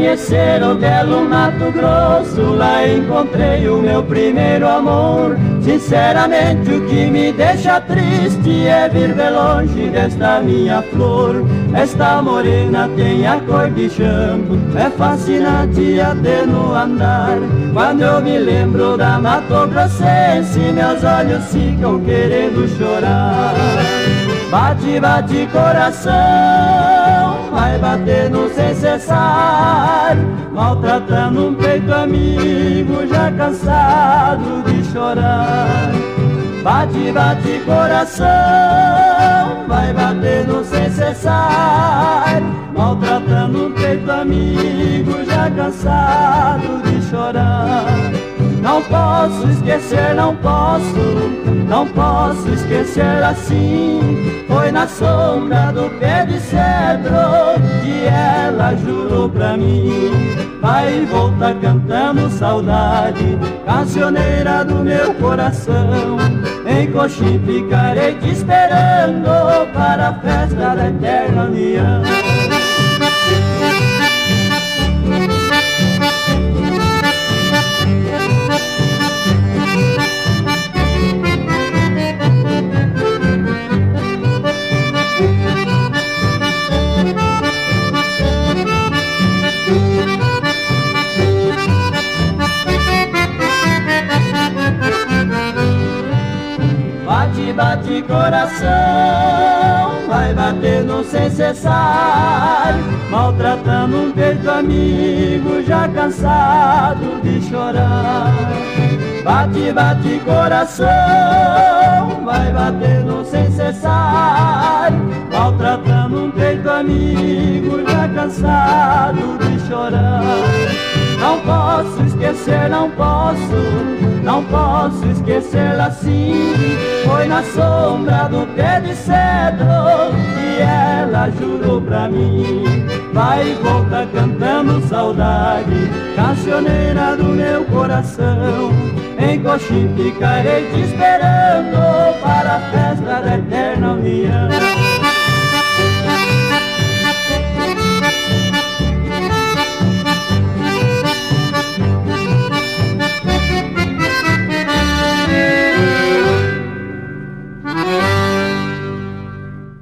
conhecer o belo Mato Grosso, lá encontrei o meu primeiro amor. Sinceramente o que me deixa triste é vir de longe desta minha flor. Esta morena tem a cor de champo, é fascinante até no andar. Quando eu me lembro da Mato Grossense, meus olhos ficam querendo chorar. Bate, bate coração, vai batendo sem cessar, maltratando um peito amigo já cansado de chorar. Bate, bate coração, vai batendo sem cessar, maltratando um peito amigo já cansado de chorar. Não posso esquecer, não posso esquecer assim. Foi na sombra do pé de cedro que ela jurou pra mim. Vai e volta cantando saudade, cancioneira do meu coração. Em Coxim ficarei te esperando para a festa da eterna união. Bate, bate coração, vai batendo sem cessar, maltratando um peito amigo já cansado de chorar. Bate, bate coração, vai batendo sem cessar, maltratando um peito amigo já cansado de chorar. Não posso esquecer, não posso esquecer assim. Foi na sombra do pé de cedro que ela jurou pra mim. Vai e volta cantando saudade, cancioneira do meu coração. Em Coxim ficarei te esperando para a festa da eterna união.